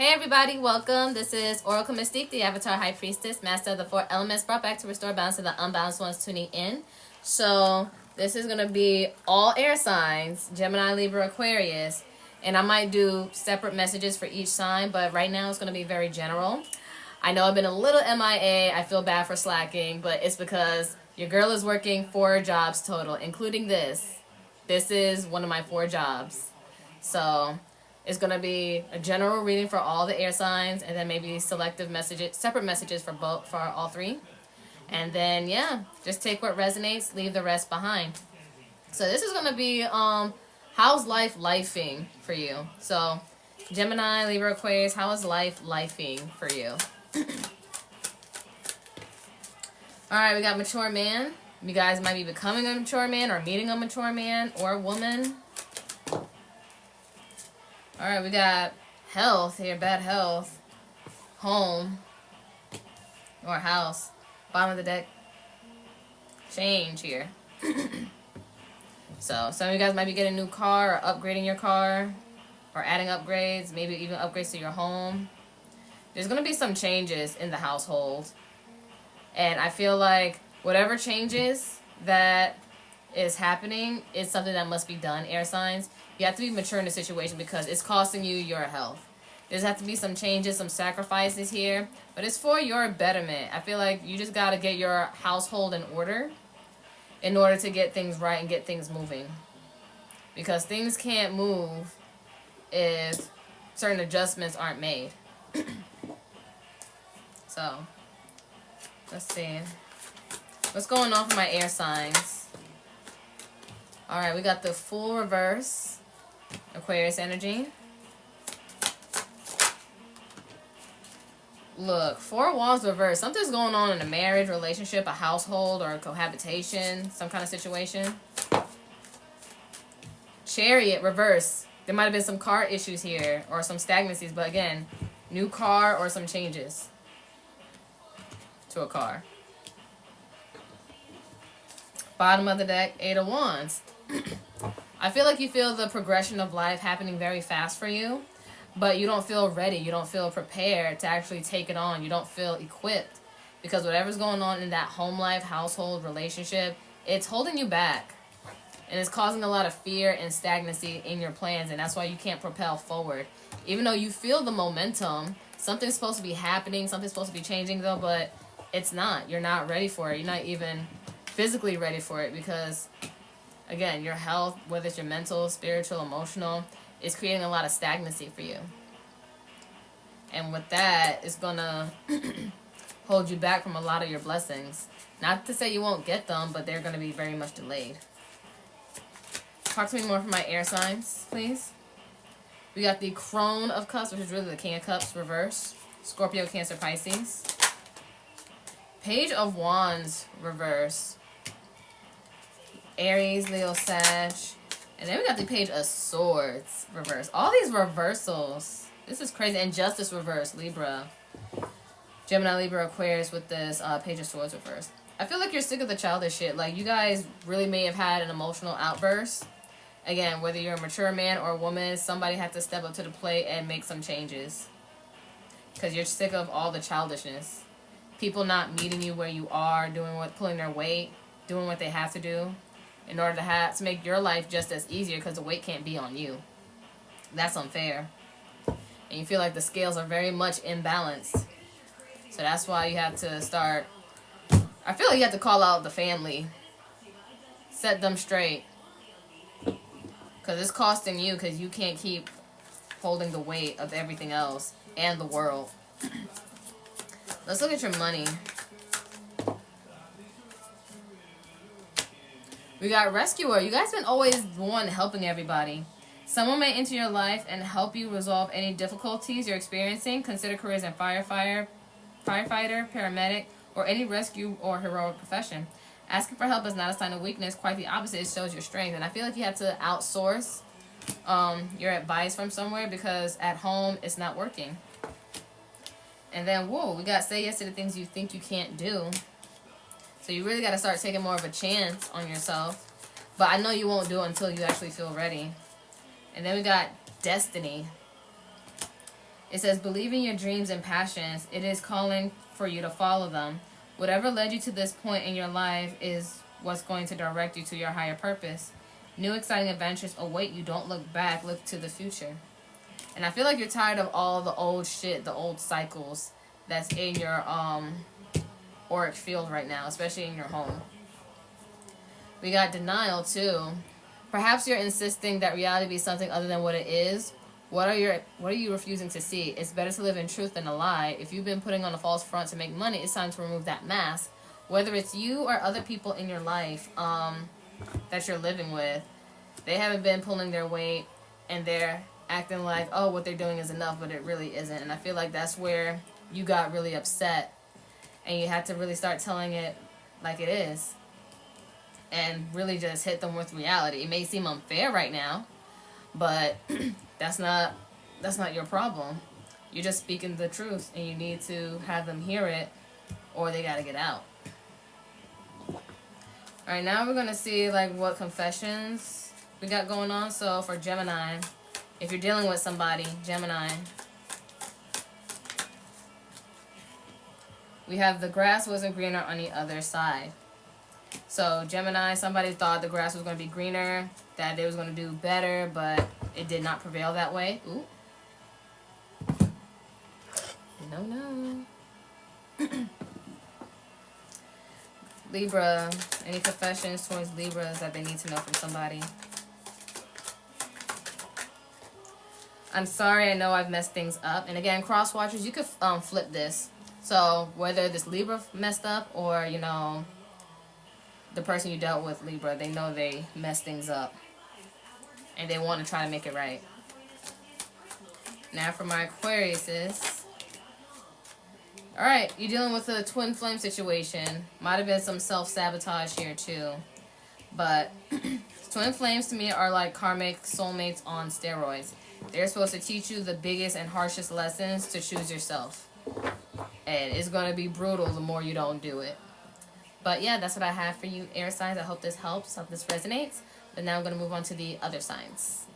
Hey everybody, welcome. This is Oracle Mystique, the Avatar High Priestess, Master of the Four Elements, brought back to restore balance to the unbalanced ones tuning in. So this is going to be all air signs, Gemini, Libra, Aquarius, and I might do separate messages for each sign, but right now it's going to be very general. I know I've been a little MIA, I feel bad for slacking, but it's because your girl is working 4 jobs total, including this. This is one of my 4 jobs. So it's going to be a general reading for all the air signs, and then maybe selective messages, separate messages for all 3. And then, yeah, just take what resonates, leave the rest behind. So this is going to be how's life lifing for you. So Gemini, Libra, Aquarius, how is life lifing for you? Alright, we got mature man. You guys might be becoming a mature man or meeting a mature man or woman. Alright, we got health here, bad health, home, or house, bottom of the deck, change here. So, some of you guys might be getting a new car or upgrading your car or adding upgrades, maybe even upgrades to your home. There's going to be some changes in the household. And I feel like whatever changes that is happening is something that must be done, air signs. You have to be mature in the situation because it's costing you your health. There's have to be some changes, some sacrifices here, but it's for your betterment. I feel like you just got to get your household in order to get things right and get things moving. Because things can't move if certain adjustments aren't made. So, let's see. What's going on for my air signs? Alright, we got the Fool reverse. Aquarius energy. Look, 4 Wands reverse. Something's going on in a marriage, relationship, a household, or a cohabitation, some kind of situation. Chariot reverse. There might have been some car issues here or some stagnancies, but again, new car or some changes to a car. Bottom of the deck, 8 of Wands. I feel like you feel the progression of life happening very fast for you, but you don't feel ready. You don't feel prepared to actually take it on. You don't feel equipped because whatever's going on in that home life, household, relationship, it's holding you back. And it's causing a lot of fear and stagnancy in your plans, and that's why you can't propel forward. Even though you feel the momentum, something's supposed to be happening, something's supposed to be changing though, but it's not. You're not ready for it. You're not even physically ready for it because, again, your health, whether it's your mental, spiritual, emotional, is creating a lot of stagnancy for you. And with that, it's going to hold you back from a lot of your blessings. Not to say you won't get them, but they're going to be very much delayed. Talk to me more for my air signs, please. We got the Crone of Cups, which is really the King of Cups reverse. Scorpio, Cancer, Pisces. Page of Wands reverse. Aries, Leo, Sag. And then we got the Page of Swords reverse. All these reversals. This is crazy. And Justice reverse, Libra. Gemini, Libra, Aquarius with this Page of Swords reverse. I feel like you're sick of the childish shit. Like, you guys really may have had an emotional outburst. Again, whether you're a mature man or a woman, somebody had to step up to the plate and make some changes. Because you're sick of all the childishness. People not meeting you where you are, pulling their weight, doing what they have to do in order to make your life just as easier because the weight can't be on you. That's unfair. And you feel like the scales are very much imbalanced. So that's why you have to start... I feel like you have to call out the family. Set them straight. Because it's costing you because you can't keep holding the weight of everything else and the world. Let's look at your money. We got Rescuer. You guys been always the one helping everybody. Someone may enter your life and help you resolve any difficulties you're experiencing. Consider careers in firefighter, paramedic, or any rescue or heroic profession. Asking for help is not a sign of weakness. Quite the opposite. It shows your strength. And I feel like you have to outsource your advice from somewhere because at home it's not working. And then, whoa, we got say yes to the things you think you can't do. So you really got to start taking more of a chance on yourself. But I know you won't do it until you actually feel ready. And then we got Destiny. It says, believe in your dreams and passions. It is calling for you to follow them. Whatever led you to this point in your life is what's going to direct you to your higher purpose. New exciting adventures await you. Don't look back, look to the future. And I feel like you're tired of all the old shit, the old cycles that's in your auric field right now, especially in your home. We got denial too. Perhaps you're insisting that reality be something other than what it is. What are you refusing to see? It's better to live in truth than a lie. If you've been putting on a false front to make money, it's time to remove that mask. Whether it's you or other people in your life that you're living with, they haven't been pulling their weight and they're acting like, oh, what they're doing is enough, but it really isn't. And I feel like that's where you got really upset and you had to really start telling it like it is and really just hit them with reality. It may seem unfair right now, but that's not your problem. You're just speaking the truth and you need to have them hear it or they got to get out. All right, now we're going to see like what confessions we got going on. So for Gemini, if you're dealing with somebody, Gemini, we have the grass wasn't greener on the other side. So Gemini, somebody thought the grass was going to be greener, that they was going to do better, but it did not prevail that way. Ooh. No. Libra, any confessions towards Libras that they need to know from somebody? I'm sorry, I know I've messed things up. And again, cross watchers, you could flip this. So whether this Libra messed up or, you know, the person you dealt with, Libra, they know they messed things up. And they want to try to make it right. Now for my Aquariuses. Alright, you're dealing with a twin flame situation. Might have been some self-sabotage here too. But twin flames to me are like karmic soulmates on steroids. They're supposed to teach you the biggest and harshest lessons to choose yourself. And it's going to be brutal the more you don't do it. But yeah, that's what I have for you, air signs. I hope this helps, hope this resonates. But now I'm going to move on to the other signs.